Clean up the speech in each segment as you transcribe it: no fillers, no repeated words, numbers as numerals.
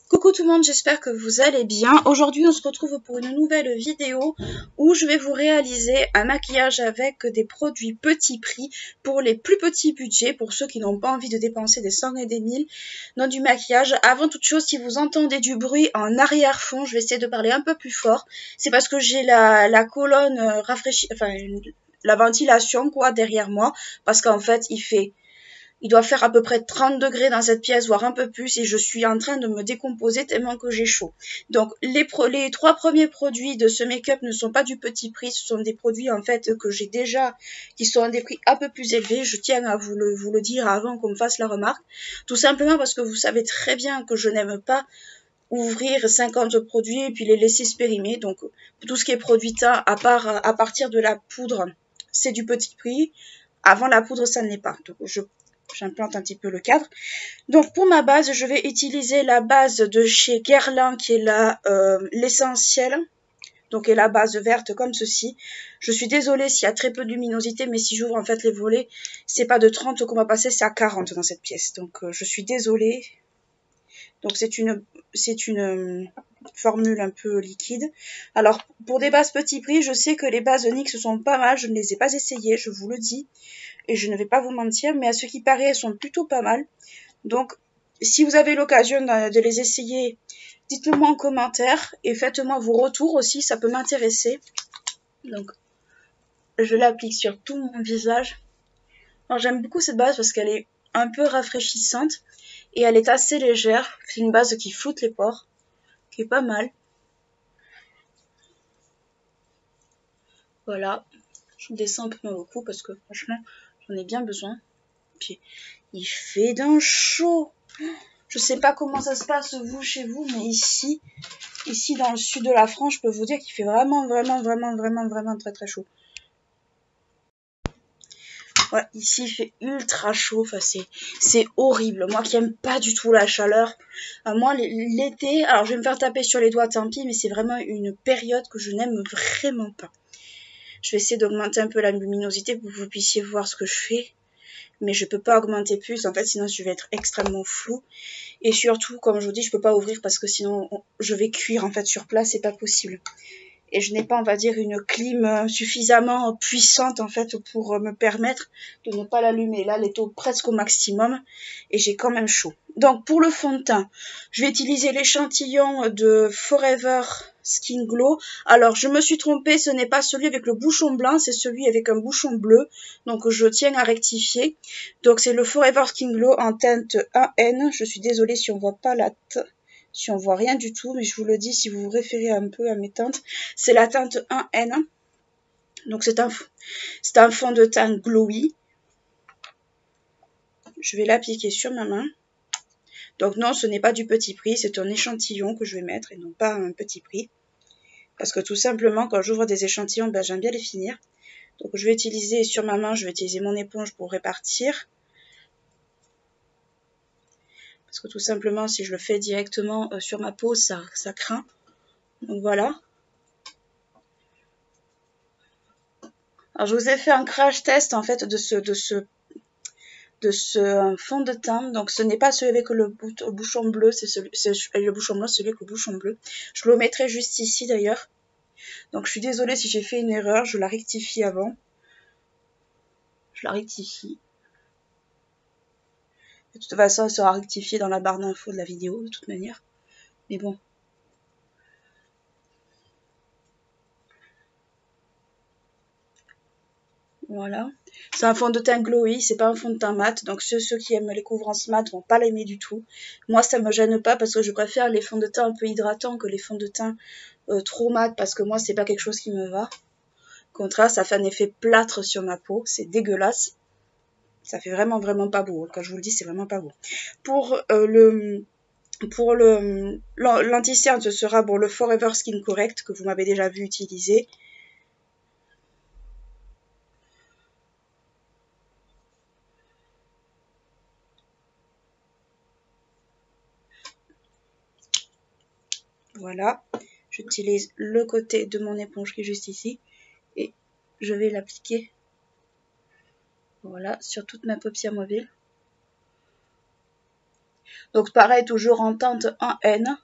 Coucou tout le monde, j'espère que vous allez bien. Aujourd'hui, on se retrouve pour une nouvelle vidéo où je vais vous réaliser un maquillage avec des produits petit prix pour les plus petits budgets, pour ceux qui n'ont pas envie de dépenser des cents et des mille dans du maquillage. Avant toute chose, si vous entendez du bruit en arrière-fond, je vais essayer de parler un peu plus fort. C'est parce que j'ai la colonne rafraîchie, enfin la ventilation quoi derrière moi, parce qu'en fait, il doit faire à peu près 30 degrés dans cette pièce, voire un peu plus, et je suis en train de me décomposer tellement que j'ai chaud. Donc, les trois premiers produits de ce make-up ne sont pas du petit prix, ce sont des produits, en fait, que j'ai déjà, qui sont à des prix un peu plus élevés. Je tiens à vous le dire avant qu'on me fasse la remarque. Tout simplement parce que vous savez très bien que je n'aime pas ouvrir 50 produits et puis les laisser se périmer. Donc, tout ce qui est produit teint, à partir de la poudre, c'est du petit prix. Avant la poudre, ça ne l'est pas. Donc, j'implante un petit peu le cadre. Donc pour ma base, je vais utiliser la base de chez Guerlain qui est l'essentiel. Donc et la base verte comme ceci. Je suis désolée s'il y a très peu de luminosité, mais si j'ouvre en fait les volets, c'est pas de 30 qu'on va passer, c'est à 40 dans cette pièce. Donc je suis désolée. Donc c'est une formule un peu liquide. Alors pour des bases petit prix, je sais que les bases NYX sont pas mal, je ne les ai pas essayées, je vous le dis. Et je ne vais pas vous mentir, mais à ce qui paraît, elles sont plutôt pas mal. Donc, si vous avez l'occasion de les essayer, dites-le moi en commentaire et faites-moi vos retours aussi, ça peut m'intéresser. Donc, je l'applique sur tout mon visage. Alors, j'aime beaucoup cette base parce qu'elle est un peu rafraîchissante et elle est assez légère. C'est une base qui floute les pores, qui est pas mal. Voilà, je descends un peu dans le cou parce que franchement, j'en ai bien besoin. Puis, il fait d'un chaud. Je sais pas comment ça se passe vous chez vous, mais ici dans le sud de la France, je peux vous dire qu'il fait vraiment très très chaud. Ouais, ici il fait ultra chaud, enfin c'est horrible. Moi qui aime pas du tout la chaleur, moi l'été, alors je vais me faire taper sur les doigts, tant pis, mais c'est vraiment une période que je n'aime vraiment pas. Je vais essayer d'augmenter un peu la luminosité pour que vous puissiez voir ce que je fais. Mais je peux pas augmenter plus, en fait, sinon je vais être extrêmement flou. Et surtout, comme je vous dis, je peux pas ouvrir parce que sinon je vais cuire en fait sur place, c'est pas possible. Et je n'ai pas, on va dire, une clim suffisamment puissante en fait pour me permettre de ne pas l'allumer. Là, elle est presque au maximum et j'ai quand même chaud. Donc pour le fond de teint, je vais utiliser l'échantillon de Forever Skin Glow. Alors je me suis trompée, ce n'est pas celui avec le bouchon blanc, c'est celui avec un bouchon bleu. Donc je tiens à rectifier. Donc c'est le Forever Skin Glow en teinte 1N. Je suis désolée si on voit pas si on voit rien du tout, mais je vous le dis, si vous vous référez un peu à mes teintes, c'est la teinte 1N. Donc c'est un fond de teint glowy. Je vais l'appliquer sur ma main. Donc non, ce n'est pas du petit prix, c'est un échantillon que je vais mettre et non pas un petit prix. Parce que tout simplement, quand j'ouvre des échantillons, ben, j'aime bien les finir. Donc je vais utiliser sur ma main, je vais utiliser mon éponge pour répartir. Parce que tout simplement, si je le fais directement sur ma peau, ça craint. Donc voilà. Alors je vous ai fait un crash test en fait de ce fond de teint. Donc ce n'est pas celui avec le bouchon bleu, le bouchon blanc, celui avec le bouchon bleu. Je le mettrai juste ici d'ailleurs. Donc je suis désolée si j'ai fait une erreur, je la rectifie avant. Je la rectifie. De toute façon, elle sera rectifiée dans la barre d'infos de la vidéo, de toute manière. Mais bon. Voilà. C'est un fond de teint glowy, c'est pas un fond de teint mat. Donc ceux qui aiment les couvrances mat vont pas l'aimer du tout. Moi, ça me gêne pas parce que je préfère les fonds de teint un peu hydratants que les fonds de teint trop mat parce que moi, c'est pas quelque chose qui me va. Au contraire, ça fait un effet plâtre sur ma peau. C'est dégueulasse. Ça fait vraiment pas beau. Quand je vous le dis, c'est vraiment pas beau. Pour l'anti-cerne, ce sera bon, le Forever Skin Correct que vous m'avez déjà vu utiliser. Voilà. J'utilise le côté de mon éponge qui est juste ici. Et je vais l'appliquer. Voilà, sur toute ma paupière mobile. Donc pareil, toujours en teinte 1N,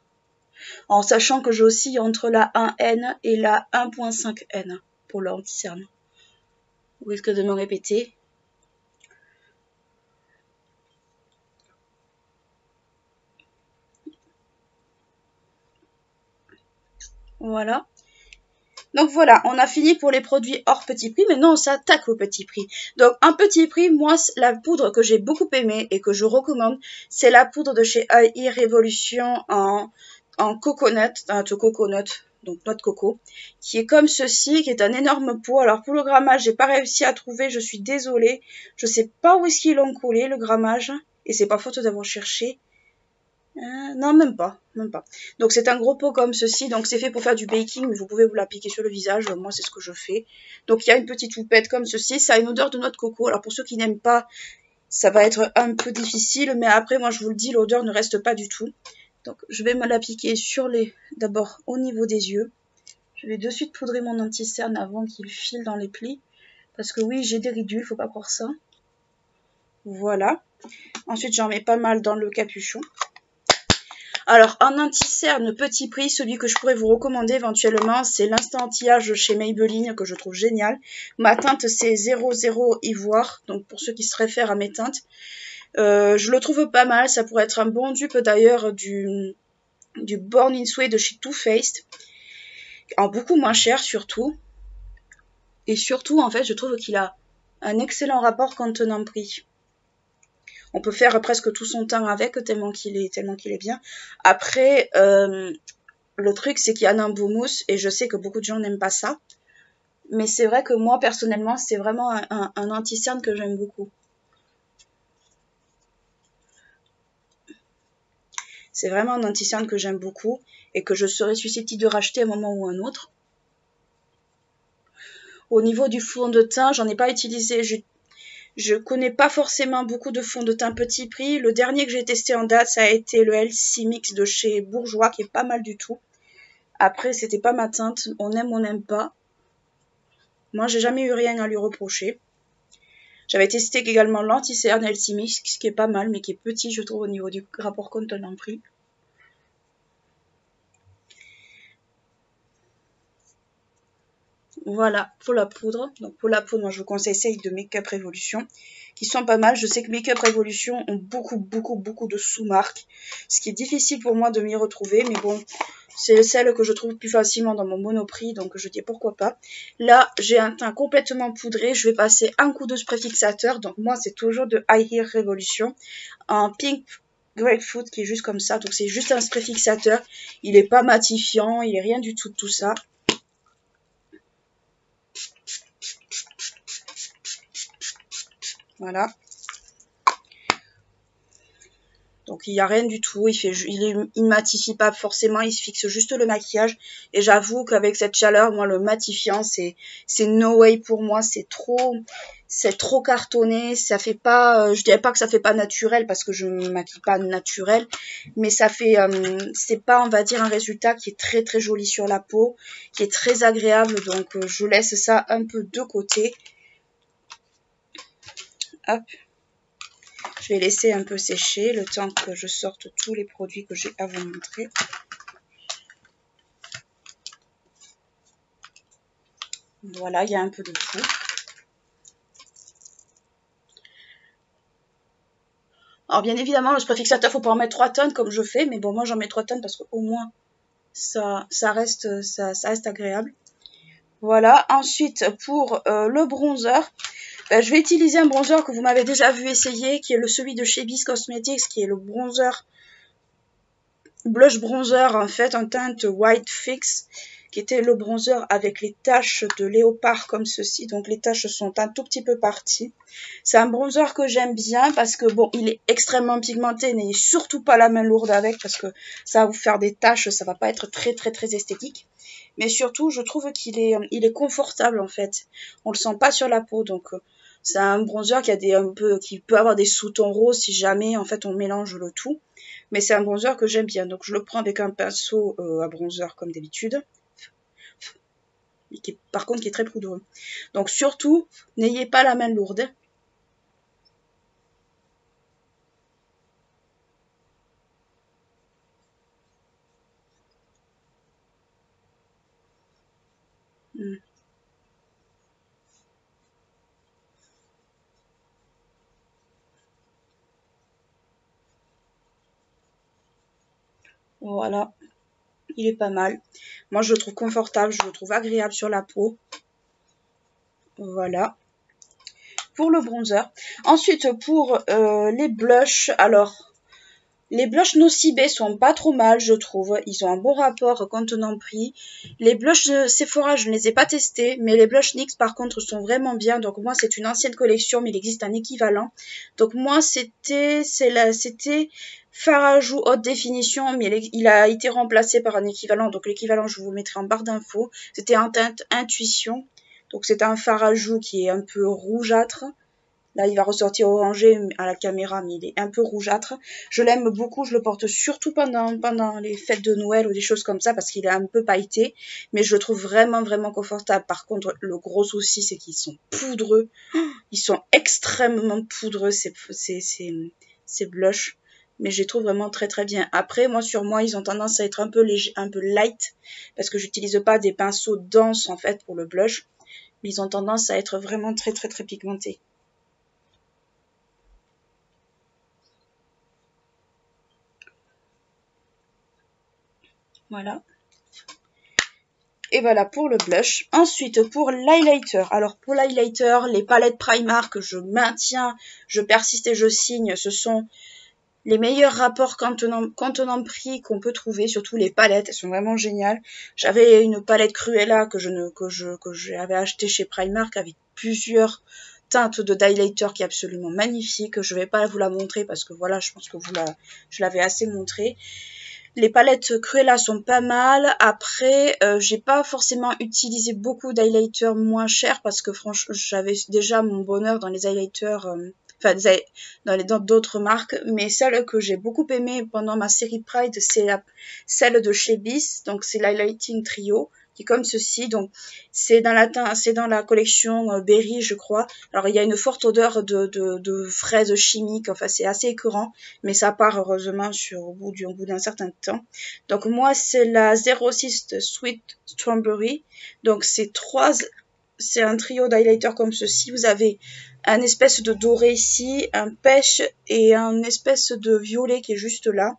en sachant que j'oscille entre la 1N et la 1.5N pour l'anti-cerne. Vous risquez de me répéter. Voilà. Donc voilà, on a fini pour les produits hors petit prix. Maintenant, on s'attaque au petit prix. Donc, un petit prix, moi, la poudre que j'ai beaucoup aimée et que je recommande, c'est la poudre de chez AI Revolution en coconut, donc noix de coco, qui est comme ceci, qui est un énorme pot. Alors, pour le grammage, j'ai pas réussi à trouver, je suis désolée. Je sais pas où est-ce qu'ils l'ont collé, le grammage, et c'est pas faute d'avoir cherché. Non, même pas. Donc c'est un gros pot comme ceci, donc c'est fait pour faire du baking, mais vous pouvez vous l'appliquer sur le visage, moi c'est ce que je fais. Donc il y a une petite houppette comme ceci, ça a une odeur de noix de coco, alors pour ceux qui n'aiment pas, ça va être un peu difficile, mais après moi je vous le dis, l'odeur ne reste pas du tout. Donc je vais me l'appliquer sur d'abord au niveau des yeux. Je vais de suite poudrer mon anti-cerne avant qu'il file dans les plis, parce que oui j'ai des ridules, faut pas croire ça. Voilà. Ensuite j'en mets pas mal dans le capuchon. Alors, un anti-cerne petit prix, celui que je pourrais vous recommander éventuellement, c'est l'instant anti-âge chez Maybelline, que je trouve génial. Ma teinte, c'est 00 Ivoire, donc pour ceux qui se réfèrent à mes teintes. Je le trouve pas mal, ça pourrait être un bon dupe d'ailleurs du Born in Sway de chez Too Faced. En beaucoup moins cher surtout. Et surtout, en fait, je trouve qu'il a un excellent rapport contenant-prix. On peut faire presque tout son teint avec, tellement qu'il est bien. Après, le truc, c'est qu'il y a un beau mousse, et je sais que beaucoup de gens n'aiment pas ça. Mais c'est vrai que moi, personnellement, c'est vraiment un anti-cerne que j'aime beaucoup. C'est vraiment un anti-cerne que j'aime beaucoup, et que je serais susceptible de racheter à un moment ou un autre. Au niveau du fond de teint, j'en ai pas utilisé. Je connais pas forcément beaucoup de fonds de teint petit prix. Le dernier que j'ai testé en date, ça a été le LC Mix de chez Bourjois, qui est pas mal du tout. Après, c'était pas ma teinte. On aime, on n'aime pas. Moi, j'ai jamais eu rien à lui reprocher. J'avais testé également l'anti-cerne LC Mix, qui est pas mal, mais qui est petit, je trouve, au niveau du rapport contenant-prix. Voilà, pour la poudre. Donc pour la poudre, moi je vous conseille celle de Make-up Revolution, qui sont pas mal. Je sais que Make-up Revolution ont beaucoup de sous-marques, ce qui est difficile pour moi de m'y retrouver, mais bon, c'est celle que je trouve plus facilement dans mon Monoprix, donc je dis pourquoi pas. Là, j'ai un teint complètement poudré, je vais passer un coup de spray fixateur, donc moi c'est toujours de High Hair Revolution, en Pink Grapefruit, qui est juste comme ça, donc c'est juste un spray fixateur, il est pas matifiant, il est rien du tout de tout ça. Voilà. Donc il n'y a rien du tout, il matifie pas forcément, il se fixe juste le maquillage. Et j'avoue qu'avec cette chaleur, moi le matifiant, c'est no way pour moi, c'est trop cartonné, ça fait pas, je dirais pas que ça fait pas naturel parce que je me maquille pas naturel, mais ça fait, c'est pas, on va dire, un résultat qui est très joli sur la peau, qui est très agréable, donc je laisse ça un peu de côté. Hop. Je vais laisser un peu sécher le temps que je sorte tous les produits que j'ai à vous montrer. Voilà, il y a un peu de tout. Alors bien évidemment, le spray fixateur, il faut pas en mettre 3 tonnes comme je fais, mais bon, moi j'en mets 3 tonnes parce qu'au moins ça reste agréable. Voilà, ensuite pour le bronzer, je vais utiliser un bronzer que vous m'avez déjà vu essayer, qui est celui de chez Bis Cosmetics, qui est le blush bronzer en fait en teinte White Fix, qui était le bronzer avec les taches de léopard comme ceci, donc les taches sont un tout petit peu parties. C'est un bronzer que j'aime bien parce que bon, il est extrêmement pigmenté, n'ayez surtout pas la main lourde avec parce que ça va vous faire des taches, ça va pas être très esthétique. Mais surtout, je trouve qu'il est confortable en fait. On le sent pas sur la peau, donc c'est un bronzer qui peut avoir des sous-tons roses si jamais en fait on mélange le tout. Mais c'est un bronzer que j'aime bien, donc je le prends avec un pinceau à bronzer comme d'habitude. Par contre qui est très poudreux. Donc surtout, n'ayez pas la main lourde. Voilà, il est pas mal. Moi, je le trouve confortable, je le trouve agréable sur la peau. Voilà. Pour le bronzer. Ensuite, pour les blushs, alors, les blushs Nocibé sont pas trop mal, je trouve. Ils ont un bon rapport contenant-prix. Les blushs Sephora, je ne les ai pas testés, mais les blushs NYX, par contre, sont vraiment bien. Donc, moi, c'est une ancienne collection, mais il existe un équivalent. Donc, moi, c'était Farajou haute définition, mais il a été remplacé par un équivalent. Donc, l'équivalent, je vous mettrai en barre d'infos. C'était en teinte Intuition. Donc, c'est un Farajou qui est un peu rougeâtre. Là, il va ressortir orangé à la caméra, mais il est un peu rougeâtre. Je l'aime beaucoup, je le porte surtout pendant les fêtes de Noël ou des choses comme ça, parce qu'il est un peu pailleté, mais je le trouve vraiment, vraiment confortable. Par contre, le gros souci, c'est qu'ils sont poudreux. Ils sont extrêmement poudreux, ces blushs. Mais je les trouve vraiment très, très bien. Après, moi, sur moi, ils ont tendance à être un peu léger, un peu light, parce que j'utilise pas des pinceaux denses, en fait, pour le blush. Mais ils ont tendance à être vraiment très, très, très pigmentés. Voilà. Et voilà pour le blush. Ensuite, pour l'highlighter. Alors, pour l'highlighter, les palettes Primark, je maintiens, je persiste et je signe. Ce sont les meilleurs rapports contenant-prix qu'on peut trouver, surtout les palettes. Elles sont vraiment géniales. J'avais une palette Cruella que j'avais achetée chez Primark avec plusieurs teintes de highlighter qui est absolument magnifique. Je vais pas vous la montrer parce que voilà, je pense que je l'avais assez montré. Les palettes Cruella sont pas mal. Après, j'ai pas forcément utilisé beaucoup d'highlighters moins chers parce que franchement, j'avais déjà mon bonheur dans les highlighters, enfin dans d'autres marques. Mais celle que j'ai beaucoup aimée pendant ma série Pride, c'est celle de chez Bis. Donc c'est l'highlighting trio qui est comme ceci. Donc c'est dans la collection Berry, je crois. Alors il y a une forte odeur de fraises chimiques. Enfin c'est assez écœurant, mais ça part heureusement au bout d'un certain temps. Donc moi c'est la 06 Sweet Strawberry. Donc c'est un trio d'highlighters comme ceci. Vous avez un espèce de doré ici, un pêche et un espèce de violet qui est juste là.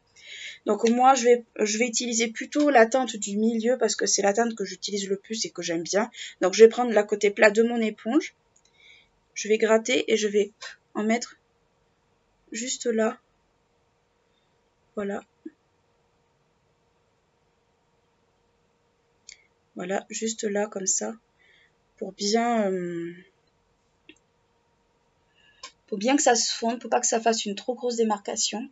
Donc moi je vais utiliser plutôt la teinte du milieu parce que c'est la teinte que j'utilise le plus et que j'aime bien. Donc je vais prendre la côté plat de mon éponge. Je vais gratter et je vais en mettre juste là. Voilà. Voilà, juste là comme ça. Pour bien que ça se fonde, pour pas que ça fasse une trop grosse démarcation.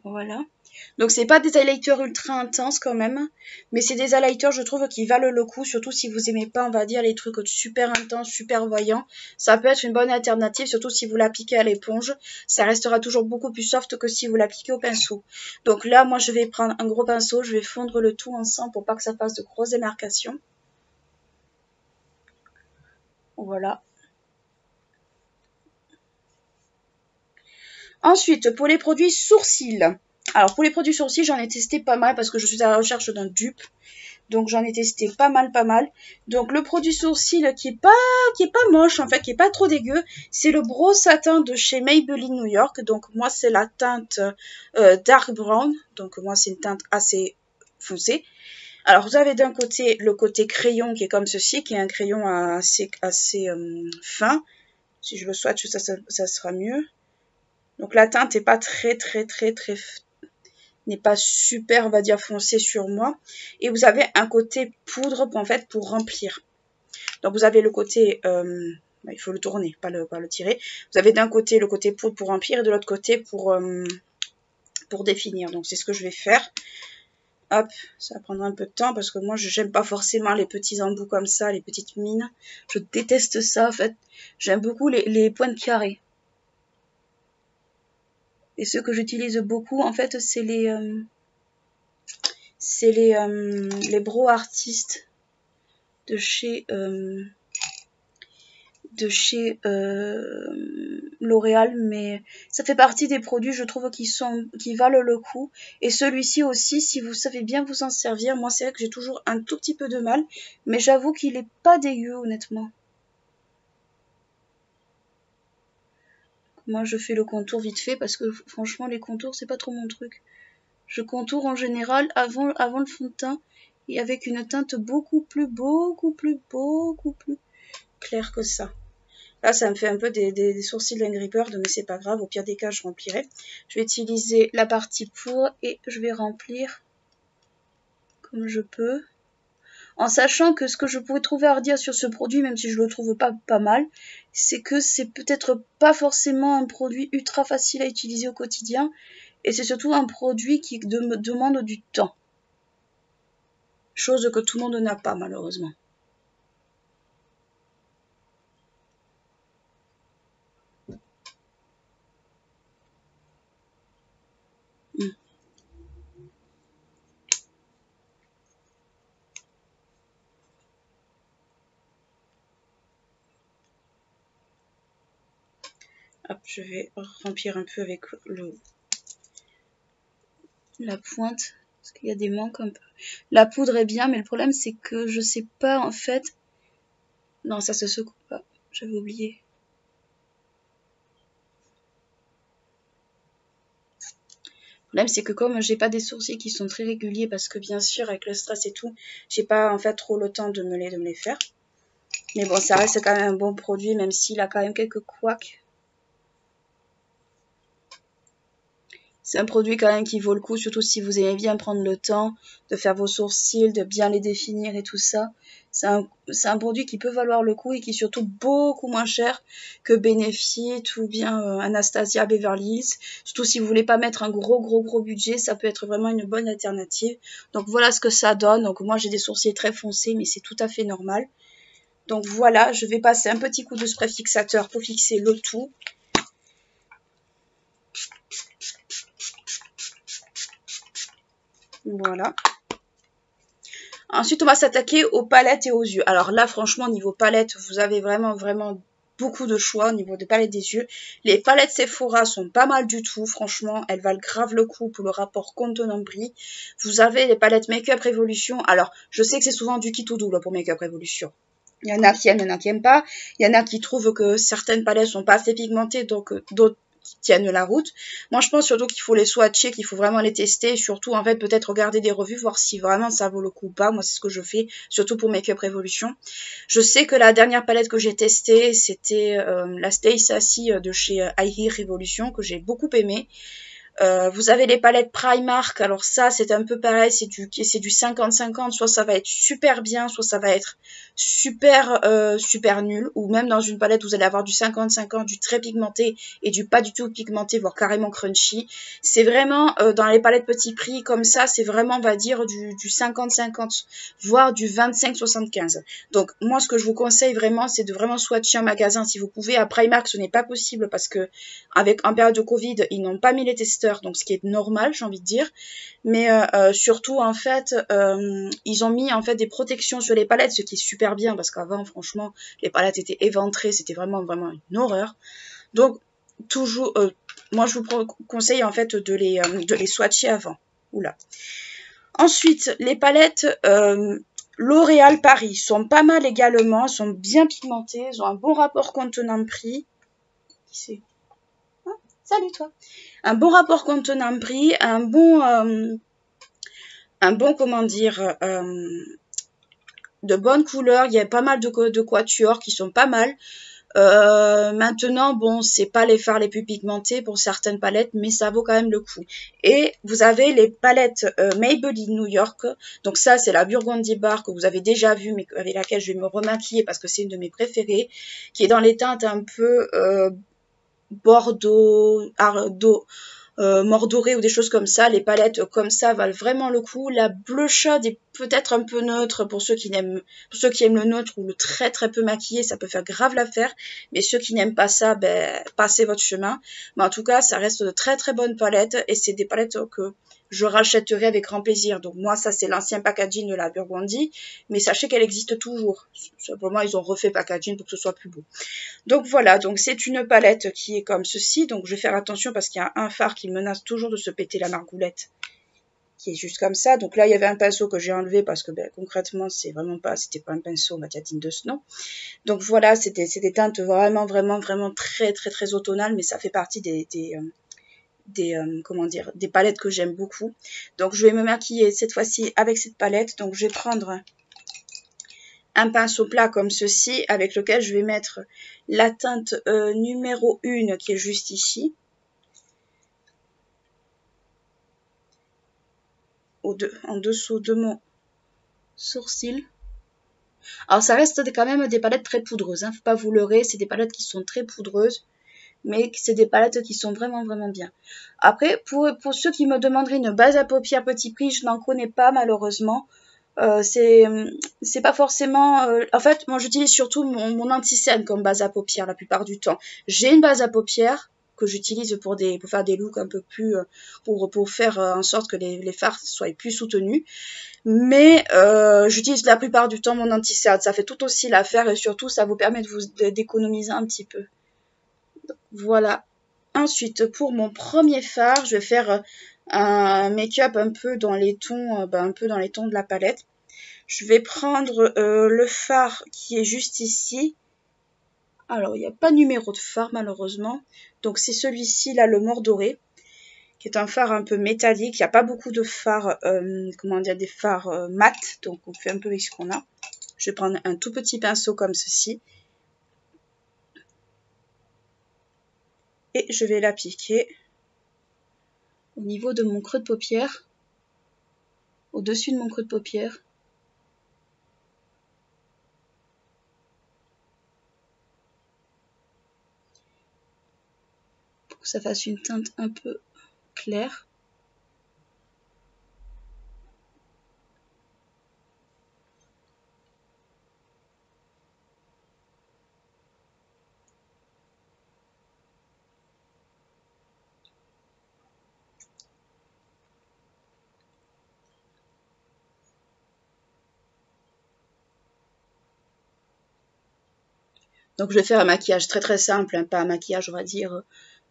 Voilà. Donc c'est pas des highlighters ultra intenses quand même, mais c'est des highlighters je trouve qui valent le coup, surtout si vous aimez pas on va dire les trucs super intenses, super voyants. Ça peut être une bonne alternative, surtout si vous l'appliquez à l'éponge. Ça restera toujours beaucoup plus soft que si vous l'appliquez au pinceau. Donc là moi je vais prendre un gros pinceau, je vais fondre le tout ensemble pour pas que ça fasse de grosses démarcations. Voilà. Ensuite, pour les produits sourcils. Alors, pour les produits sourcils, j'en ai testé pas mal parce que je suis à la recherche d'un dupe. Donc, j'en ai testé pas mal. Donc, le produit sourcil qui est pas moche, en fait, qui est pas trop dégueu, c'est le Brow Satin de chez Maybelline New York. Donc, moi, c'est la teinte Dark Brown. Donc, moi, c'est une teinte assez foncée. Alors, vous avez d'un côté le côté crayon qui est comme ceci, qui est un crayon assez fin. Si je le souhaite, ça sera mieux. Donc la teinte n'est pas n'est pas super, on va dire, foncée sur moi. Et vous avez un côté poudre pour remplir. Donc vous avez le côté, il faut le tourner, pas le tirer. Vous avez d'un côté le côté poudre pour remplir et de l'autre côté pour définir. Donc c'est ce que je vais faire. Hop, ça va prendre un peu de temps parce que moi je n'aime pas forcément les petits embouts comme ça, les petites mines. Je déteste ça en fait. J'aime beaucoup les pointes carrées. Et ceux que j'utilise beaucoup, en fait, c'est les Brow Artistes de chez de chez L'Oréal, mais ça fait partie des produits, je trouve, qui valent le coup. Et celui-ci aussi, si vous savez bien vous en servir, moi c'est vrai que j'ai toujours un tout petit peu de mal, mais j'avoue qu'il est pas dégueu, honnêtement. Moi je fais le contour vite fait parce que franchement les contours c'est pas trop mon truc. Je contourne en général avant le fond de teint et avec une teinte beaucoup plus claire que ça. Là, ça me fait un peu des sourcils d'Angry Bird, mais c'est pas grave. Au pire des cas, je remplirai. Je vais utiliser la partie pour et je vais remplir comme je peux. En sachant que ce que je pourrais trouver à redire sur ce produit, même si je le trouve pas mal, c'est que c'est peut-être pas forcément un produit ultra facile à utiliser au quotidien. Et c'est surtout un produit qui demande du temps. Chose que tout le monde n'a pas, malheureusement. Hop, je vais remplir un peu avec la pointe, parce qu'il y a des manques un peu. La poudre est bien, mais le problème c'est que je sais pas en fait. Non, ça se secoue pas, j'avais oublié. Le problème c'est que comme j'ai pas des sourcils qui sont très réguliers, parce que bien sûr avec le stress et tout, j'ai pas en fait trop le temps de me les faire. Mais bon, ça reste quand même un bon produit, même s'il a quand même quelques couacs. C'est un produit quand même qui vaut le coup, surtout si vous aimez bien prendre le temps de faire vos sourcils, de bien les définir et tout ça. C'est un produit qui peut valoir le coup et qui est surtout beaucoup moins cher que Benefit ou bien Anastasia Beverly Hills. Surtout si vous voulez pas mettre un gros budget, ça peut être vraiment une bonne alternative. Donc voilà ce que ça donne. Donc moi j'ai des sourcils très foncés, mais c'est tout à fait normal. Donc voilà, je vais passer un petit coup de spray fixateur pour fixer le tout. Voilà. Ensuite, on va s'attaquer aux palettes et aux yeux. Alors là, franchement, niveau palette, vous avez vraiment beaucoup de choix au niveau des palettes des yeux. Les palettes Sephora sont pas mal du tout, franchement, elles valent grave le coup pour le rapport contenant-prix. Vous avez les palettes Make-up Revolution. Alors, je sais que c'est souvent du kit ou double pour Make-up Revolution. Il y en a qui aiment, il y en a qui n'aiment pas. Il y en a qui trouvent que certaines palettes sont pas assez pigmentées, donc d'autres qui tiennent la route. Moi, je pense surtout qu'il faut les swatcher, qu'il faut vraiment les tester, et surtout, en fait, peut-être regarder des revues, voir si vraiment ça vaut le coup ou pas. Moi, c'est ce que je fais, surtout pour Make-up Revolution. Je sais que la dernière palette que j'ai testée, c'était la Stay Sassy de chez I Hear Revolution, que j'ai beaucoup aimé. Vous avez les palettes Primark, alors ça c'est un peu pareil, c'est du 50-50, soit ça va être super bien, soit ça va être super nul, ou même dans une palette vous allez avoir du 50-50, du très pigmenté et du pas du tout pigmenté, voire carrément crunchy. C'est vraiment, dans les palettes petit prix comme ça, c'est vraiment on va dire du 50-50, voire du 25-75. Donc moi ce que je vous conseille vraiment c'est de vraiment swatcher en magasin si vous pouvez. À Primark ce n'est pas possible parce que en période de Covid ils n'ont pas mis les testeurs, donc ce qui est normal j'ai envie de dire, mais surtout en fait ils ont mis en fait des protections sur les palettes, ce qui est super bien parce qu'avant franchement les palettes étaient éventrées, c'était vraiment une horreur. Donc toujours moi je vous conseille en fait de les swatcher avant. Oula. Ensuite les palettes L'Oréal Paris sont pas mal également, sont bien pigmentées, ils ont un bon rapport contenant-prix. Qui c'est? Salut toi. Un bon rapport contenant-prix, un bon comment dire, de bonnes couleurs. Il y a pas mal de quatuors qui sont pas mal. Maintenant, bon, c'est pas les fards les plus pigmentés pour certaines palettes, mais ça vaut quand même le coup. Et vous avez les palettes Maybelline New York. Donc ça, c'est la Burgundy Bar que vous avez déjà vue, mais avec laquelle je vais me remaquiller parce que c'est une de mes préférées, qui est dans les teintes un peu bordeaux, mordoré ou des choses comme ça. Les palettes comme ça valent vraiment le coup. La bleu chaude est peut-être un peu neutre pour ceux qui aiment le neutre ou le très peu maquillé, ça peut faire grave l'affaire. Mais ceux qui n'aiment pas ça, ben passez votre chemin. Mais en tout cas, ça reste de très bonnes palettes et c'est des palettes que je rachèterai avec grand plaisir. Donc moi, ça c'est l'ancien packaging de la Burgundy, mais sachez qu'elle existe toujours. Simplement, ils ont refait packaging pour que ce soit plus beau. Donc voilà, donc c'est une palette qui est comme ceci. Donc je vais faire attention parce qu'il y a un fard qui menace toujours de se péter la margoulette, qui est juste comme ça. Donc là, il y avait un pinceau que j'ai enlevé parce que concrètement, c'était pas un pinceau Mathiatine de Snow. Donc voilà, c'est des teintes vraiment très très automnales, mais ça fait partie comment dire, des palettes que j'aime beaucoup. Donc je vais me maquiller cette fois-ci avec cette palette. Donc je vais prendre un pinceau plat comme ceci, avec lequel je vais mettre la teinte numéro 1 qui est juste ici. En dessous de mon sourcil. Alors ça reste quand même des palettes très poudreuses, hein, faut pas vous leurrer, c'est des palettes qui sont très poudreuses, mais c'est des palettes qui sont vraiment bien. Après, pour ceux qui me demanderaient une base à paupières petit prix, je n'en connais pas malheureusement. C'est pas forcément... en fait, moi j'utilise surtout mon anti-cerne comme base à paupières la plupart du temps. J'ai une base à paupières que j'utilise pour faire des looks un peu plus... pour faire en sorte que les fards soient plus soutenus. Mais j'utilise la plupart du temps mon anti-cerne. Ça fait tout aussi l'affaire et surtout ça vous permet d'économiser un petit peu. Donc, voilà. Ensuite, pour mon premier fard, je vais faire un make-up un peu dans les tons, de la palette. Je vais prendre le fard qui est juste ici. Alors, il n'y a pas de numéro de fard malheureusement. Donc, c'est celui-ci, là, le Mordoré, qui est un fard un peu métallique. Il n'y a pas beaucoup de fards, des fards mat. Donc, on fait un peu avec ce qu'on a. Je vais prendre un tout petit pinceau comme ceci. Et je vais l'appliquer au niveau de mon creux de paupière, au-dessus de mon creux de paupière. Pour que ça fasse une teinte un peu claire. Donc je vais faire un maquillage très simple, hein, pas un maquillage on va dire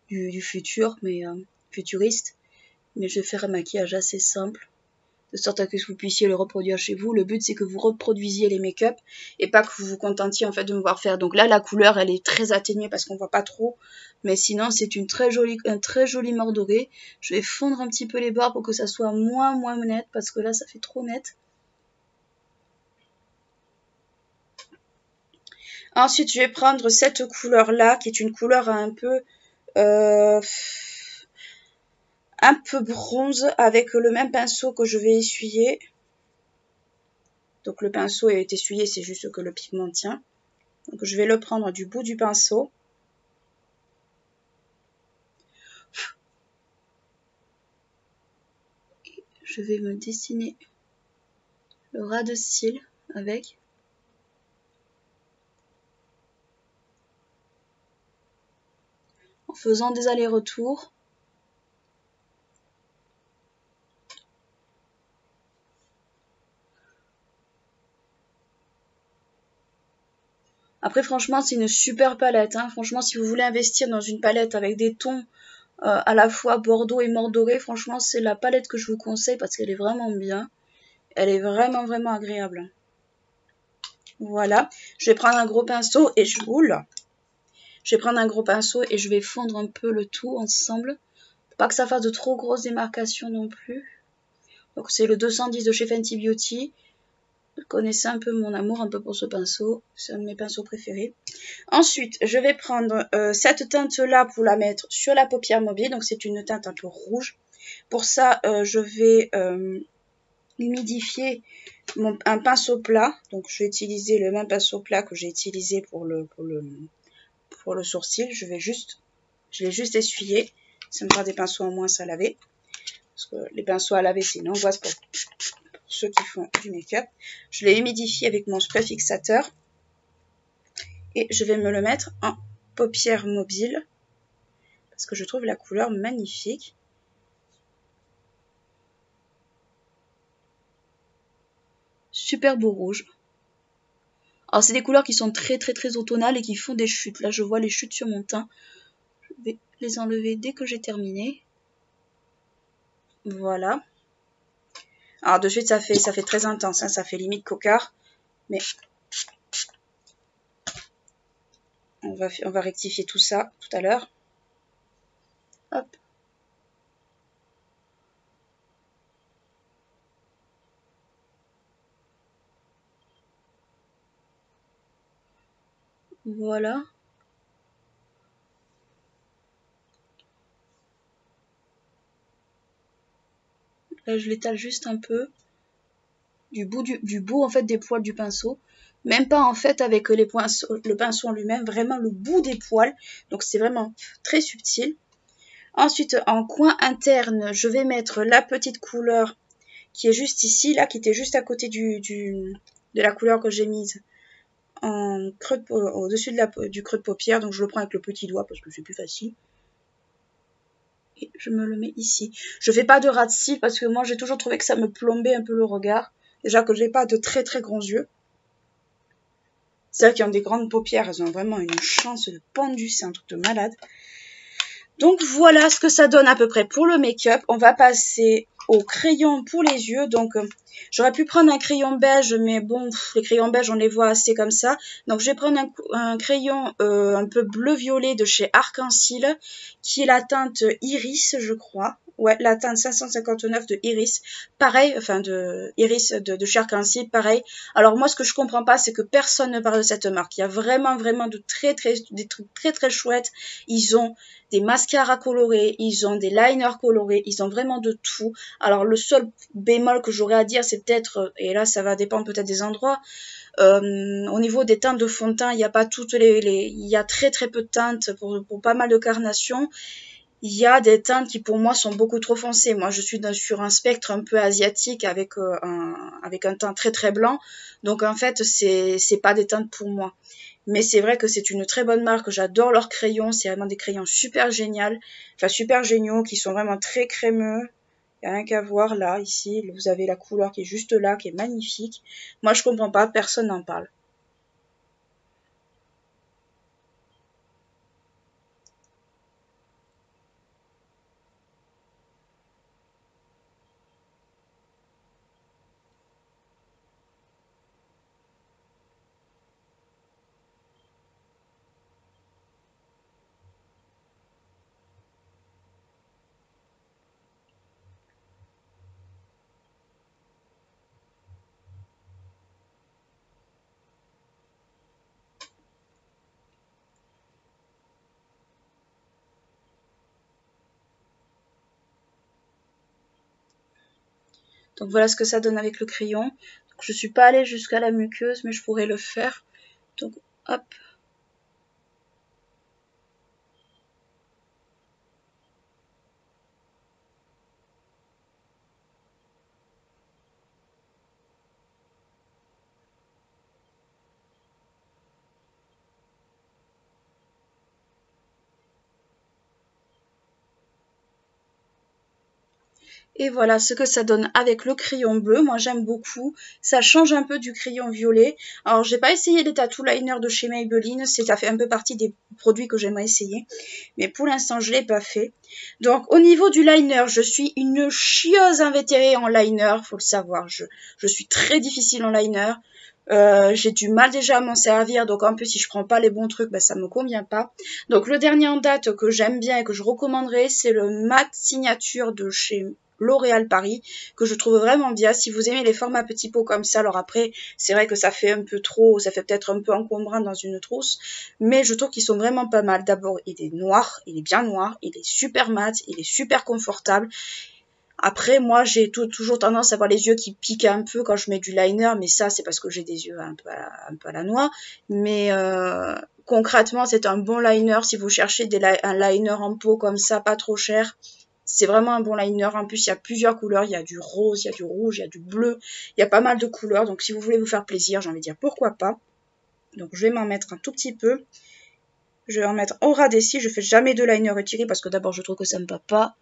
du futur, mais futuriste. Mais je vais faire un maquillage assez simple, de sorte à que vous puissiez le reproduire chez vous. Le but c'est que vous reproduisiez les make-up et pas que vous vous contentiez en fait de me voir faire. Donc là la couleur elle est très atténuée parce qu'on voit pas trop, mais sinon c'est un très joli Mordoré. Je vais fondre un petit peu les bords pour que ça soit moins net parce que là ça fait trop net. Ensuite, je vais prendre cette couleur-là, qui est une couleur un peu bronze, avec le même pinceau que je vais essuyer. Donc le pinceau est essuyé, c'est juste que le pigment tient. Donc je vais le prendre du bout du pinceau. Et je vais me dessiner le ras de cils avec. En faisant des allers-retours. Après franchement c'est une super palette, hein. Franchement si vous voulez investir dans une palette avec des tons à la fois Bordeaux et Mordoré, franchement c'est la palette que je vous conseille parce qu'elle est vraiment bien. Elle est vraiment agréable. Voilà, je vais prendre un gros pinceau et je vais fondre un peu le tout ensemble. Faut pas que ça fasse de trop grosses démarcations non plus. Donc c'est le 210 de chez Fenty Beauty. Vous connaissez un peu mon amour un peu pour ce pinceau. C'est un de mes pinceaux préférés. Ensuite, je vais prendre cette teinte-là pour la mettre sur la paupière mobile. Donc c'est une teinte un peu rouge. Pour ça, je vais humidifier un pinceau plat. Donc je vais utiliser le même pinceau plat que j'ai utilisé pour le sourcil. Je l'ai juste essuyé. Ça me fera des pinceaux en moins à laver. Parce que les pinceaux à laver, c'est une angoisse pour ceux qui font du make-up. Je l'ai humidifié avec mon spray fixateur. Et je vais me le mettre en paupière mobile. Parce que je trouve la couleur magnifique. Super beau rouge. Alors c'est des couleurs qui sont très automnales et qui font des chutes. Là je vois les chutes sur mon teint. Je vais les enlever dès que j'ai terminé. Voilà. Alors de suite ça fait très intense, hein, ça fait limite cocard. Mais on va rectifier tout ça tout à l'heure. Hop. Voilà. Là je l'étale juste un peu. Du bout en fait des poils du pinceau. Même pas en fait avec le pinceau en lui-même, vraiment le bout des poils. Donc c'est vraiment très subtil. Ensuite, en coin interne, je vais mettre la petite couleur qui est juste ici, là, qui était juste à côté de la couleur que j'ai mise en creux au-dessus du creux de paupière. Donc je le prends avec le petit doigt parce que c'est plus facile. Et je me le mets ici. Je fais pas de ras de cils parce que moi j'ai toujours trouvé que ça me plombait un peu le regard. Déjà que j'ai pas de très grands yeux. Celles qui ont des grandes paupières, elles ont vraiment une chance de pendu, c'est un truc de malade. Donc voilà ce que ça donne à peu près pour le make-up. On va passer au crayon pour les yeux. Donc j'aurais pu prendre un crayon beige, mais bon, les crayons beiges on les voit assez comme ça. Donc je vais prendre un crayon un peu bleu-violet de chez Arc-en-Ciel, qui est la teinte Iris, je crois. Ouais, la teinte 559 de Iris. Pareil, enfin de Iris de chez Arc-en-Ciel, pareil. Alors moi ce que je comprends pas, c'est que personne ne parle de cette marque. Il y a vraiment de des trucs très chouettes. Ils ont des mascaras colorés, ils ont des liners colorés, ils ont vraiment de tout. Alors le seul bémol que j'aurais à dire, c'est peut-être, et là ça va dépendre peut-être des endroits, au niveau des teintes de fond de teint, il n'y a pas toutes il y a très peu de teintes pour pas mal de carnations. Il y a des teintes qui pour moi sont beaucoup trop foncées. Moi je suis sur un spectre un peu asiatique avec un teint très blanc. Donc en fait c'est pas des teintes pour moi. Mais c'est vrai que c'est une très bonne marque, j'adore leurs crayons, c'est vraiment des crayons super géniaux, qui sont vraiment très crémeux. Il n'y a rien qu'à voir là, ici, vous avez la couleur qui est juste là, qui est magnifique. Moi je comprends pas, personne n'en parle. Donc voilà ce que ça donne avec le crayon. Donc, je suis pas allée jusqu'à la muqueuse, mais je pourrais le faire. Donc hop. Et voilà ce que ça donne avec le crayon bleu. Moi j'aime beaucoup. Ça change un peu du crayon violet. Alors j'ai pas essayé les tattoo liners de chez Maybelline. Ça fait un peu partie des produits que j'aimerais essayer. Mais pour l'instant je l'ai pas fait. Donc au niveau du liner, je suis une chieuse invétérée en liner. Faut le savoir. Je suis très difficile en liner. J'ai du mal déjà à m'en servir, donc en plus si je prends pas les bons trucs, bah, ça me convient pas. Donc le dernier en date que j'aime bien et que je recommanderais, c'est le Matte Signature de chez L'Oréal Paris, que je trouve vraiment bien. Si vous aimez les formats petits pots comme ça, alors après c'est vrai que ça fait un peu trop, ça fait peut-être un peu encombrant dans une trousse, mais je trouve qu'ils sont vraiment pas mal. D'abord il est noir, il est bien noir, il est super mat, il est super confortable. Après, moi, j'ai toujours tendance à avoir les yeux qui piquent un peu quand je mets du liner, mais ça, c'est parce que j'ai des yeux un peu à la noix. Mais concrètement, c'est un bon liner si vous cherchez un liner en peau comme ça, pas trop cher. C'est vraiment un bon liner. En plus, il y a plusieurs couleurs. Il y a du rose, il y a du rouge, il y a du bleu. Il y a pas mal de couleurs. Donc, si vous voulez vous faire plaisir, j'ai envie de dire pourquoi pas. Donc, je vais m'en mettre un tout petit peu. Je vais en mettre au ras des cils. Je fais jamais de liner étiré parce que d'abord, je trouve que ça ne va pas.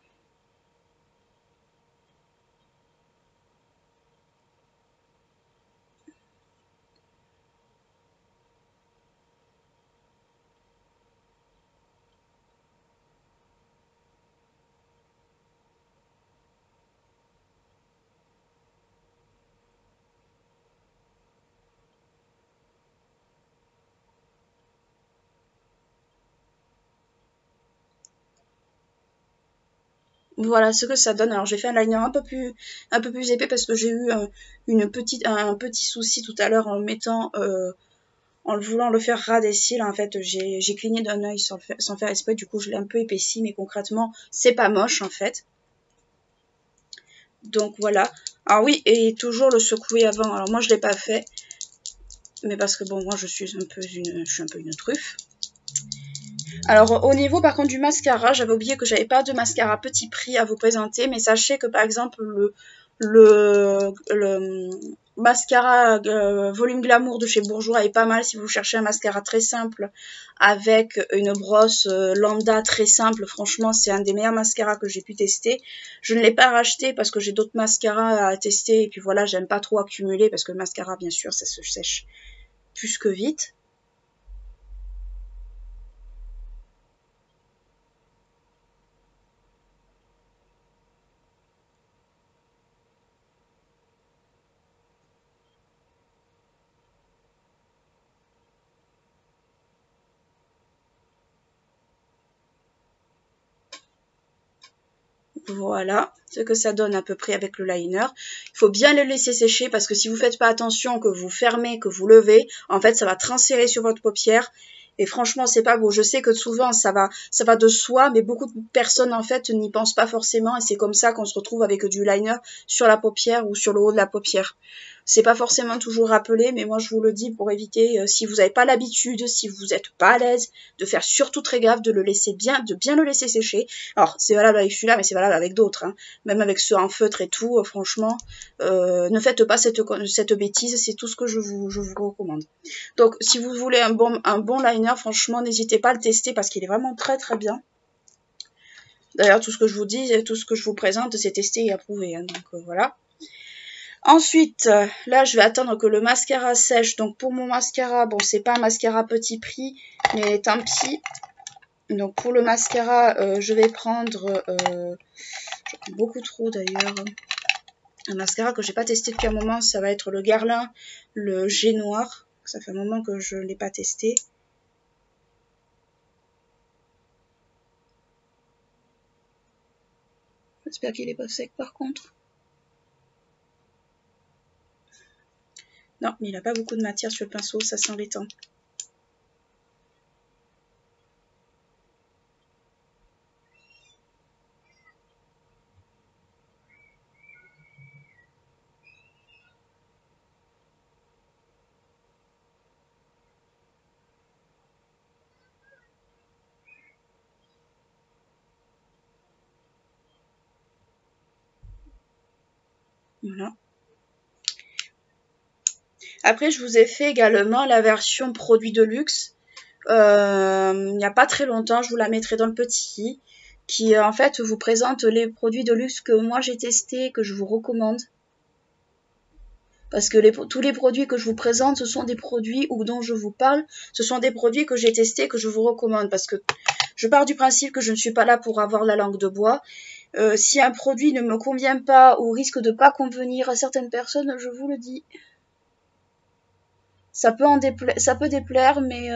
voilà ce que ça donne. Alors j'ai fait un liner un peu plus épais parce que j'ai eu un petit souci tout à l'heure en le mettant, en voulant le faire ras des cils. En fait, j'ai cligné d'un œil sans faire exprès. Du coup, je l'ai un peu épaissi, mais concrètement, c'est pas moche en fait. Donc voilà. Ah oui, et toujours le secouer avant. Alors moi, je l'ai pas fait, mais parce que bon, moi, je suis un peu une truffe. Alors au niveau par contre du mascara, j'avais oublié que j'avais pas de mascara petit prix à vous présenter, mais sachez que par exemple le mascara volume glamour de chez Bourjois est pas mal si vous cherchez un mascara très simple avec une brosse lambda très simple. Franchement, c'est un des meilleurs mascaras que j'ai pu tester. Je ne l'ai pas racheté parce que j'ai d'autres mascaras à tester et puis voilà, j'aime pas trop accumuler parce que le mascara bien sûr ça se sèche plus que vite. Voilà ce que ça donne à peu près avec le liner. Il faut bien le laisser sécher parce que si vous faites pas attention, que vous fermez, que vous levez, en fait ça va transférer sur votre paupière. Et franchement, c'est pas beau. Je sais que souvent ça va de soi, mais beaucoup de personnes en fait n'y pensent pas forcément et c'est comme ça qu'on se retrouve avec du liner sur la paupière ou sur le haut de la paupière. C'est pas forcément toujours rappelé, mais moi je vous le dis pour éviter, si vous n'avez pas l'habitude, si vous n'êtes pas à l'aise, de faire surtout très gaffe, de bien le laisser sécher. Alors c'est valable avec celui-là, mais c'est valable avec d'autres, hein. Même avec ceux en feutre et tout, franchement, ne faites pas cette bêtise, c'est tout ce que je vous recommande. Donc si vous voulez un bon liner, franchement n'hésitez pas à le tester parce qu'il est vraiment très très bien. D'ailleurs tout ce que je vous dis, tout ce que je vous présente, c'est testé et approuvé, hein, donc voilà. Ensuite, là, je vais attendre que le mascara sèche. Donc, pour mon mascara, bon, c'est pas un mascara petit prix, mais tant pis. Donc, pour le mascara, je vais prendre beaucoup trop d'ailleurs. Un mascara que j'ai pas testé depuis un moment, ça va être le Guerlain, le G Noir. Ça fait un moment que je l'ai pas testé. J'espère qu'il est pas sec par contre. Non, mais il n'a pas beaucoup de matière sur le pinceau, ça c'est embêtant. Voilà. Après, je vous ai fait également la version produit de luxe. Il n'y a pas très longtemps, je vous la mettrai dans le petit, qui en fait vous présente les produits de luxe que moi j'ai testés, que je vous recommande. Parce que tous les produits que je vous présente, ce sont des produits ou dont je vous parle, ce sont des produits que j'ai testés, que je vous recommande. Parce que je pars du principe que je ne suis pas là pour avoir la langue de bois. Si un produit ne me convient pas ou risque de pas convenir à certaines personnes, je vous le dis. Ça peut déplaire, mais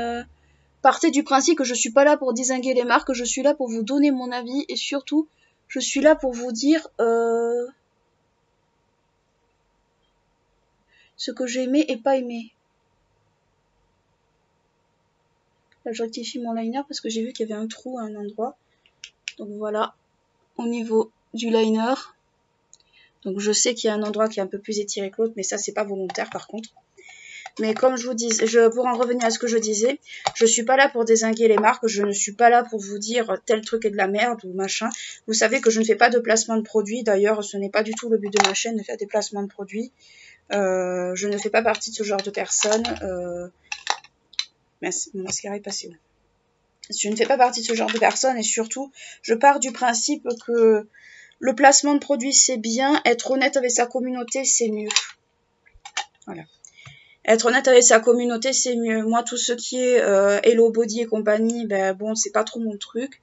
partez du principe que je suis pas là pour dézinguer les marques, je suis là pour vous donner mon avis et surtout, je suis là pour vous dire ce que j'ai aimé et pas aimé. Là, je rectifie mon liner parce que j'ai vu qu'il y avait un trou à un endroit. Donc voilà, au niveau du liner. Donc je sais qu'il y a un endroit qui est un peu plus étiré que l'autre, mais ça c'est pas volontaire par contre. Mais comme je vous dis, pour en revenir à ce que je disais, je suis pas là pour dézinguer les marques, je ne suis pas là pour vous dire tel truc est de la merde ou machin. Vous savez que je ne fais pas de placement de produits, d'ailleurs ce n'est pas du tout le but de ma chaîne de faire des placements de produits. Je ne fais pas partie de ce genre de personnes. Mince, mon mascara est passé où? Je ne fais pas partie de ce genre de personnes et surtout, je pars du principe que le placement de produits c'est bien, être honnête avec sa communauté c'est mieux. Voilà. Être honnête avec sa communauté, c'est mieux. Moi, tout ce qui est Hello Body et compagnie, ben bon, c'est pas trop mon truc.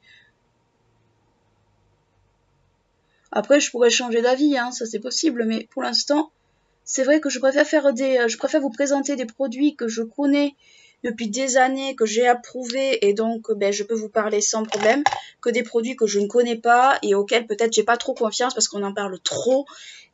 Après, je pourrais changer d'avis, hein, ça c'est possible, mais pour l'instant, c'est vrai que je préfère vous présenter des produits que je connais, depuis des années que j'ai approuvé et donc ben, je peux vous parler sans problème, que des produits que je ne connais pas et auxquels peut-être j'ai pas trop confiance parce qu'on en parle trop.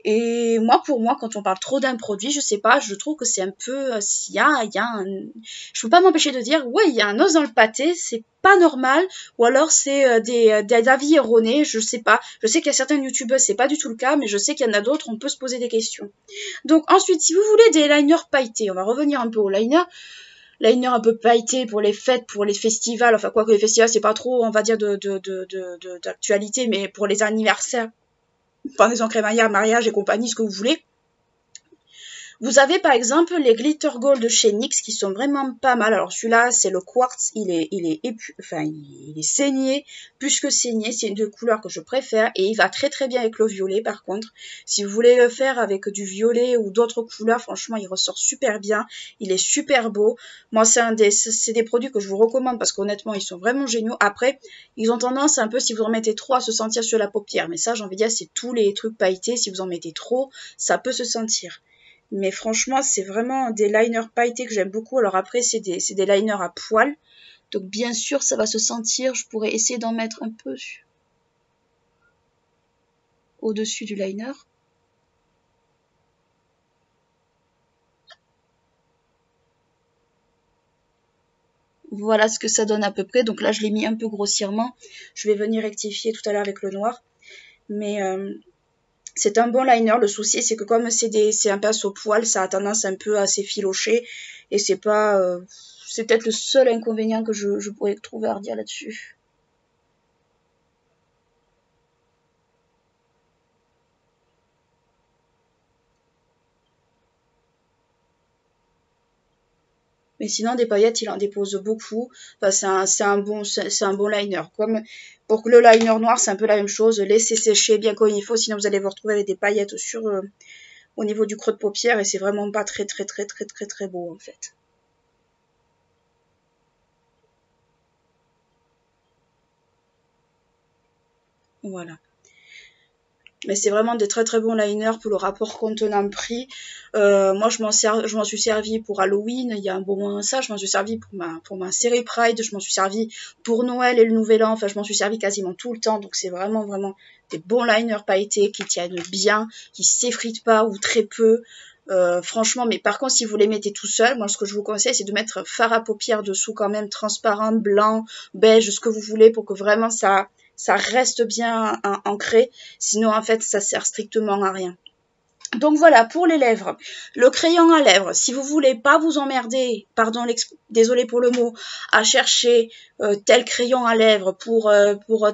Et moi, pour moi, quand on parle trop d'un produit, je sais pas, je trouve que c'est un peu, je peux pas m'empêcher de dire, ouais, il y a un os dans le pâté, c'est pas normal, ou alors c'est des avis erronés, je sais pas. Je sais qu'il y a certains youtubeurs, c'est pas du tout le cas, mais je sais qu'il y en a d'autres, on peut se poser des questions. Donc ensuite, si vous voulez des liners pailletés, on va revenir un peu aux liners. Liner un peu pailleté pour les fêtes, pour les festivals, enfin quoi que les festivals c'est pas trop, on va dire, d'actualité, mais pour les anniversaires, pendaison crémaillère, mariage et compagnie, ce que vous voulez. Vous avez par exemple les Glitter Gold de chez NYX qui sont vraiment pas mal. Alors celui-là, c'est le quartz, il est saigné, plus que saigné, c'est une des couleurs que je préfère et il va très très bien avec le violet par contre. Si vous voulez le faire avec du violet ou d'autres couleurs, franchement, il ressort super bien, il est super beau. Moi, c'est des produits que je vous recommande parce qu'honnêtement, ils sont vraiment géniaux. Après, ils ont tendance un peu, si vous en mettez trop, à se sentir sur la paupière. Mais ça, j'ai envie de dire, c'est tous les trucs pailletés, si vous en mettez trop, ça peut se sentir. Mais franchement, c'est vraiment des liners pailletés que j'aime beaucoup. Alors après, c'est des liners à poils. Donc bien sûr, ça va se sentir. Je pourrais essayer d'en mettre un peu au-dessus du liner. Voilà ce que ça donne à peu près. Donc là, je l'ai mis un peu grossièrement. Je vais venir rectifier tout à l'heure avec le noir. Mais c'est un bon liner. Le souci, c'est que comme c'est un pinceau au poil, ça a tendance un peu à s'effilocher. Et c'est pas... c'est peut-être le seul inconvénient que je pourrais trouver à redire là-dessus. Mais sinon, des paillettes, il en dépose beaucoup. Enfin, c'est un bon liner. Comme pour le liner noir, c'est un peu la même chose. Laissez sécher bien comme il faut, sinon vous allez vous retrouver avec des paillettes au niveau du creux de paupière et c'est vraiment pas très très très très très très beau en fait. Voilà. Mais c'est vraiment des très très bons liners pour le rapport contenant-prix. Moi, je m'en suis servi pour Halloween, il y a un bon moment ça. Je m'en suis servi pour ma série Pride. Je m'en suis servi pour Noël et le Nouvel An. Enfin, je m'en suis servi quasiment tout le temps. Donc, c'est vraiment vraiment des bons liners pailletés qui tiennent bien, qui s'effritent pas ou très peu. Franchement, mais par contre, si vous les mettez tout seul, moi, ce que je vous conseille, c'est de mettre fard à paupières dessous quand même, transparent, blanc, beige, ce que vous voulez, pour que vraiment ça reste bien ancré. Sinon, en fait, ça sert strictement à rien. Donc voilà, pour les lèvres, le crayon à lèvres, si vous voulez pas vous emmerder, désolé pour le mot, à chercher tel crayon à lèvres pour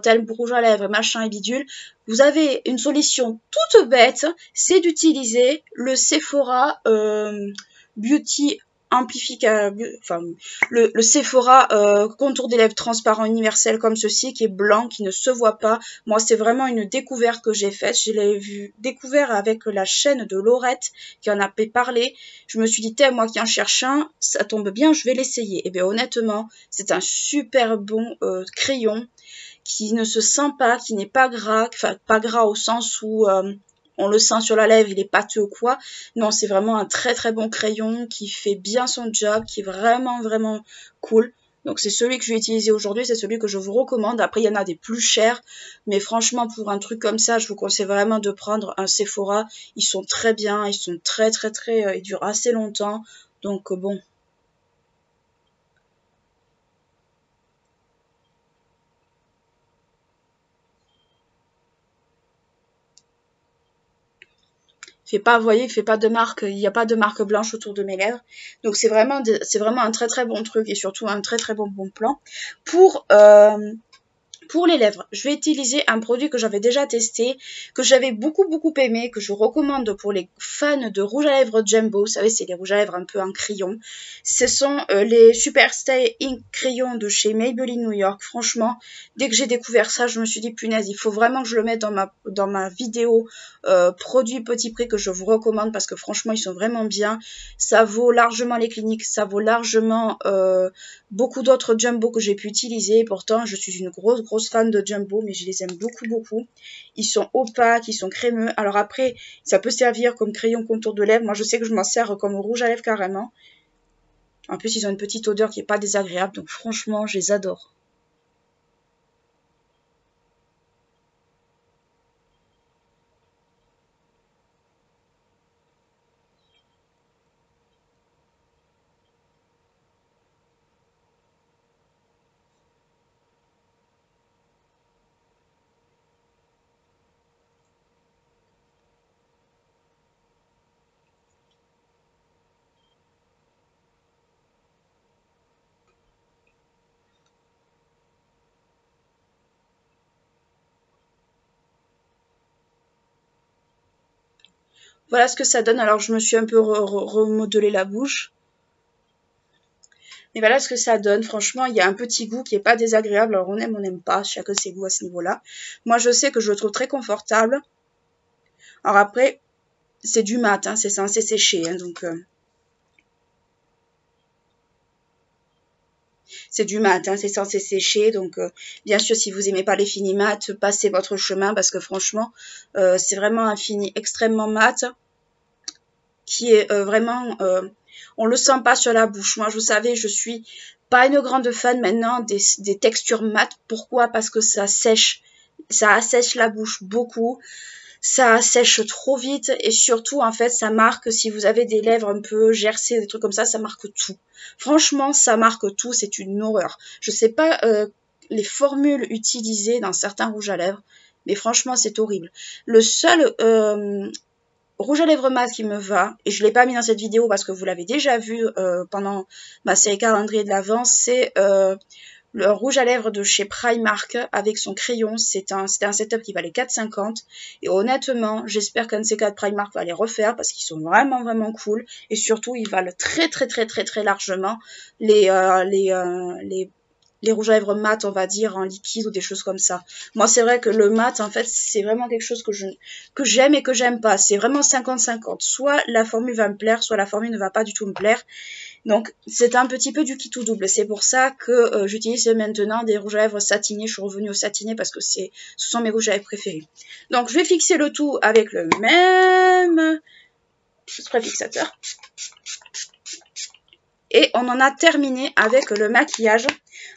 tel rouge à lèvres, machin et bidule, vous avez une solution toute bête, c'est d'utiliser le Sephora Beauty le Sephora contour des lèvres transparent universel comme ceci qui est blanc, qui ne se voit pas. Moi, c'est vraiment une découverte que j'ai faite. Je l'ai découvert avec la chaîne de Laurette qui en a parlé. Je me suis dit, moi qui en cherche un, ça tombe bien, je vais l'essayer. Et bien honnêtement, c'est un super bon crayon qui ne se sent pas, qui n'est pas gras, enfin pas gras au sens où on le sent sur la lèvre, il est pâteux ou quoi. Non, c'est vraiment un très très bon crayon qui fait bien son job, qui est vraiment vraiment cool. Donc c'est celui que je vais utiliser aujourd'hui, c'est celui que je vous recommande. Après, il y en a des plus chers, mais franchement, pour un truc comme ça, je vous conseille vraiment de prendre un Sephora. Ils sont très bien, ils sont très très très, ils durent assez longtemps. Donc bon. Vous voyez, il fait pas de marque, il n'y a pas de marque blanche autour de mes lèvres. Donc c'est vraiment un très très bon truc et surtout un très très bon plan. Pour les lèvres, je vais utiliser un produit que j'avais déjà testé, que j'avais beaucoup aimé, que je recommande pour les fans de rouge à lèvres Jumbo. Vous savez, c'est les rouges à lèvres un peu en crayon. Ce sont les Super Stay Ink crayons de chez Maybelline New York. Franchement, dès que j'ai découvert ça, je me suis dit, punaise, il faut vraiment que je le mette dans ma vidéo produit petit prix que je vous recommande parce que franchement, ils sont vraiment bien. Ça vaut largement les cliniques, ça vaut largement beaucoup d'autres Jumbo que j'ai pu utiliser. Pourtant, je suis une grosse fan de Jumbo, mais je les aime beaucoup. Ils sont opaques, ils sont crémeux. Alors après, ça peut servir comme crayon contour de lèvres. Moi, je sais que je m'en sers comme rouge à lèvres carrément. En plus, ils ont une petite odeur qui est pas désagréable, donc franchement, je les adore. Voilà ce que ça donne. Alors, je me suis un peu remodelé la bouche. Mais voilà ce que ça donne. Franchement, il y a un petit goût qui est pas désagréable. Alors, on n'aime pas. Chacun ses goûts à ce niveau-là. Moi, je sais que je le trouve très confortable. Alors après, c'est du mat, hein, c'est censé sécher. Hein, donc, c'est du mat, hein, c'est censé sécher. Donc, bien sûr, si vous aimez pas les finis mat, passez votre chemin parce que franchement, c'est vraiment un fini extrêmement mat qui est vraiment... on le sent pas sur la bouche. Moi, vous savez, je suis pas une grande fan maintenant des textures mat. Pourquoi? Parce que ça sèche. Ça assèche la bouche beaucoup. Ça sèche trop vite et surtout, en fait, ça marque, si vous avez des lèvres un peu gercées, des trucs comme ça marque tout. Franchement, ça marque tout, c'est une horreur. Je sais pas les formules utilisées dans certains rouges à lèvres, mais franchement, c'est horrible. Le seul rouge à lèvres mat qui me va, et je l'ai pas mis dans cette vidéo parce que vous l'avez déjà vu pendant ma série calendrier de l'Avent, c'est le rouge à lèvres de chez Primark avec son crayon. C'était un setup qui valait 4,50 et honnêtement, j'espère qu'un de ces 4 Primark va les refaire parce qu'ils sont vraiment vraiment cool et surtout ils valent très largement les rouges à lèvres mat, on va dire, en liquide ou des choses comme ça. Moi, c'est vrai que le mat, en fait, c'est vraiment quelque chose que j'aime et que j'aime pas. C'est vraiment 50-50. Soit la formule va me plaire, soit la formule ne va pas du tout me plaire. Donc, c'est un petit peu du qui tout double. C'est pour ça que j'utilise maintenant des rouges à lèvres satinés. Je suis revenue au satiné parce que ce sont mes rouges à lèvres préférés. Donc, je vais fixer le tout avec le même spray fixateur. Et on en a terminé avec le maquillage.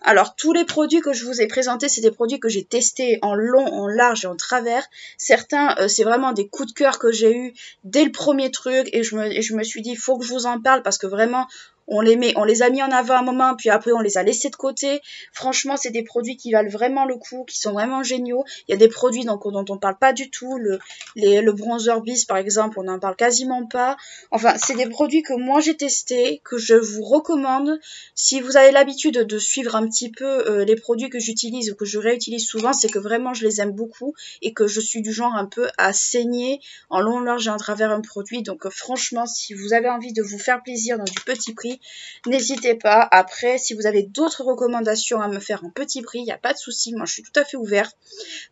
Alors, tous les produits que je vous ai présentés, c'est des produits que j'ai testés en long, en large et en travers. Certains, c'est vraiment des coups de cœur que j'ai eu dès le premier truc. Et je me suis dit, il faut que je vous en parle parce que vraiment, on les a mis en avant un moment, puis après on les a laissés de côté. Franchement, c'est des produits qui valent vraiment le coup, qui sont vraiment géniaux. Il y a des produits dont on parle pas du tout. Le bronzer Bis, par exemple, on n'en parle quasiment pas. Enfin, c'est des produits que moi j'ai testés, que je vous recommande. Si vous avez l'habitude de suivre un petit peu les produits que j'utilise ou que je réutilise souvent, c'est que vraiment je les aime beaucoup et que je suis du genre un peu à saigner en long, large et en travers un produit. Donc franchement, si vous avez envie de vous faire plaisir dans du petit prix, n'hésitez pas. Après, si vous avez d'autres recommandations à me faire en petit prix, il n'y a pas de souci, moi je suis tout à fait ouverte.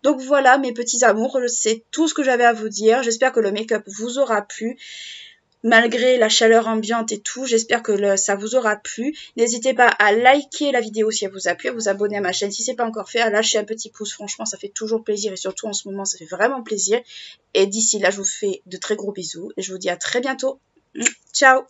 Donc voilà mes petits amours, c'est tout ce que j'avais à vous dire. J'espère que le make-up vous aura plu. Malgré la chaleur ambiante et tout, j'espère que ça vous aura plu. N'hésitez pas à liker la vidéo si elle vous a plu, à vous abonner à ma chaîne si ce n'est pas encore fait, à lâcher un petit pouce, franchement ça fait toujours plaisir et surtout en ce moment ça fait vraiment plaisir. Et d'ici là je vous fais de très gros bisous et je vous dis à très bientôt. Ciao!